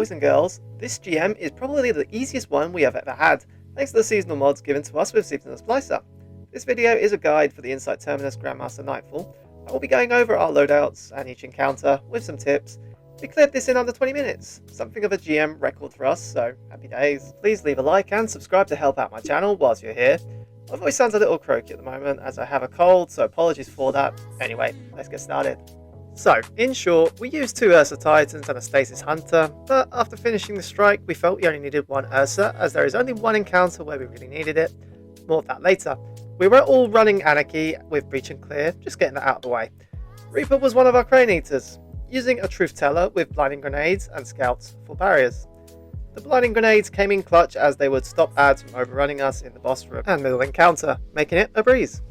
boys and girls, this GM is probably the easiest one we have ever had, thanks to the seasonal mods given to us with Seasonal Splicer. This video is a guide for the Insight Terminus Grandmaster Nightfall. I will be going over our loadouts and each encounter with some tips. We cleared this in under 20 minutes, something of a GM record for us, so happy days. Please leave a like and subscribe to help out my channel whilst you're here. My voice sounds a little croaky at the moment as I have a cold, so apologies for that. Anyway, let's get started. So, in short, we used 2 Ursa Titans and a Stasis Hunter, but after finishing the strike we felt we only needed 1 Ursa, as there is only 1 encounter where we really needed it. More of that later. We were all running Anarchy with Breach and Clear, just getting that out of the way. Reaper was one of our Crane Eaters, using a Truth Teller with Blinding Grenades and Scouts for barriers. The Blinding Grenades came in clutch as they would stop ads from overrunning us in the boss room and middle encounter, making it a breeze.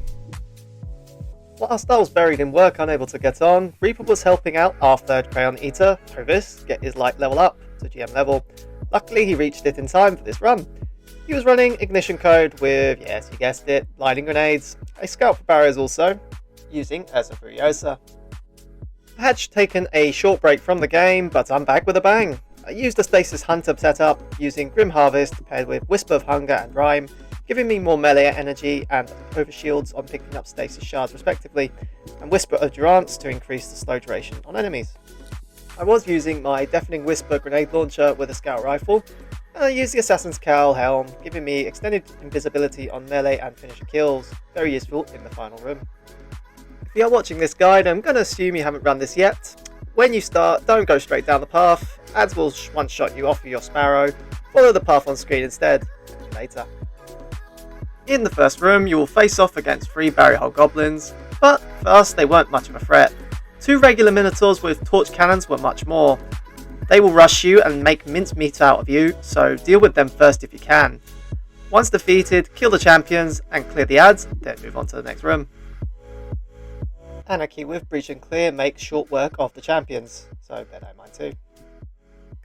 Whilst I was buried in work unable to get on, Reaper was helping out our 3rd Crayon Eater, Provis, get his light level up to GM level. Luckily he reached it in time for this run. He was running Ignition Code with, yes you guessed it, Blinding Grenades, a Scout for barriers also, using Ursa Furiosa. I had taken a short break from the game, but I'm back with a bang. I used the Stasis Hunter setup using Grim Harvest paired with Whisper of Hunger and Rhyme, giving me more melee energy and overshields on picking up stasis shards respectively, and Whisper of Durance to increase the slow duration on enemies. I was using my Deafening Whisper grenade launcher with a scout rifle, and I used the Assassin's Cowl helm, giving me extended invisibility on melee and finisher kills, very useful in the final room. If you are watching this guide, I'm going to assume you haven't run this yet. When you start, don't go straight down the path, ads will one-shot you off of your Sparrow, follow the path on screen instead, later. In the first room, you will face off against 3 barrier hole goblins, but for us they weren't much of a threat. 2 regular minotaurs with torch cannons were much more. They will rush you and make mincemeat out of you, so deal with them first if you can. Once defeated, kill the champions and clear the ads, then move on to the next room. Anarchy with Breach and Clear makes short work of the champions, so bear that in mind too.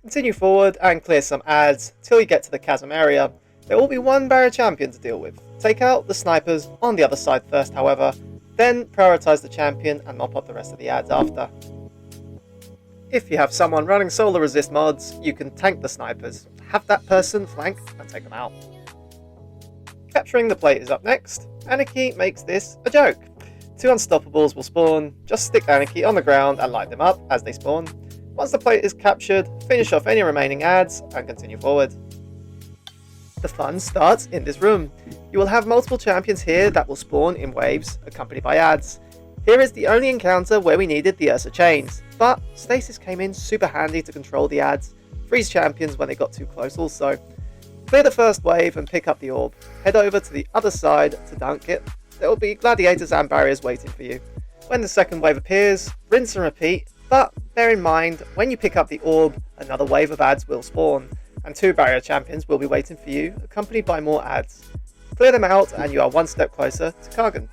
Continue forward and clear some ads till you get to the chasm area. There will be 1 barrier champion to deal with. Take out the snipers on the other side first however, then prioritise the champion and mop up the rest of the ads after. If you have someone running solar resist mods, you can tank the snipers, have that person flank and take them out. Capturing the plate is up next. Anarchy makes this a joke. 2 unstoppables will spawn, just stick Anarchy on the ground and light them up as they spawn. Once the plate is captured, finish off any remaining ads and continue forward. The fun starts in this room. You will have multiple champions here that will spawn in waves, accompanied by ads. Here is the only encounter where we needed the Ursa chains, but Stasis came in super handy to control the ads, freeze champions when they got too close also. Clear the first wave and pick up the orb. Head over to the other side to dunk it. There will be gladiators and barriers waiting for you. When the second wave appears, rinse and repeat, but bear in mind, when you pick up the orb, another wave of ads will spawn, and 2 barrier champions will be waiting for you, accompanied by more ads. Clear them out and you are 1 step closer to Kargan.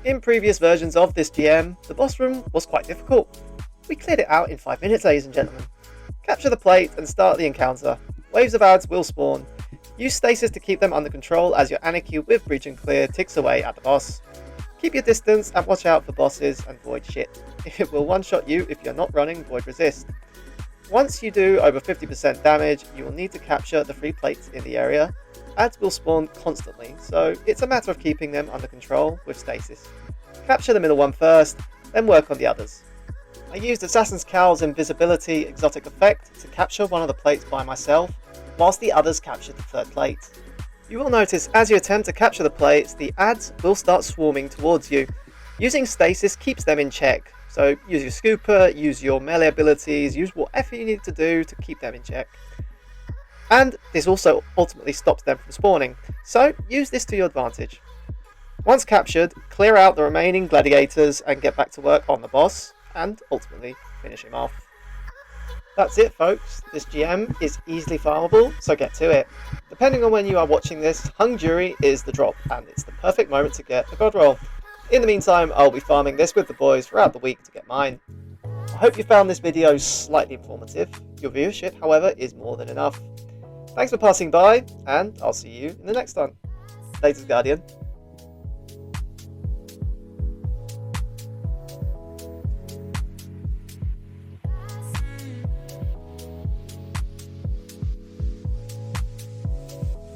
In previous versions of this GM, the boss room was quite difficult. We cleared it out in 5 minutes, ladies and gentlemen. Capture the plate and start the encounter. Waves of ads will spawn. Use stasis to keep them under control as your Anarchy with Breach and Clear ticks away at the boss. Keep your distance and watch out for bosses and void shit. It will one-shot you if you're not running void resist. Once you do over 50% damage, you will need to capture the 3 plates in the area. Ads will spawn constantly, so it's a matter of keeping them under control with stasis. Capture the middle one first, then work on the others. I used Assassin's Cowl's invisibility exotic effect to capture one of the plates by myself, whilst the others captured the 3rd plate. You will notice as you attempt to capture the plates, the ads will start swarming towards you. Using stasis keeps them in check, so use your scooper, use your melee abilities, use whatever you need to do to keep them in check. And this also ultimately stops them from spawning, so use this to your advantage. Once captured, clear out the remaining gladiators and get back to work on the boss, and ultimately finish him off. That's it folks, this GM is easily farmable, so get to it. Depending on when you are watching this, Hung Jury is the drop, and it's the perfect moment to get a god roll. In the meantime, I'll be farming this with the boys throughout the week to get mine. I hope you found this video slightly informative. Your viewership, however, is more than enough. Thanks for passing by, and I'll see you in the next one. Latest Guardian.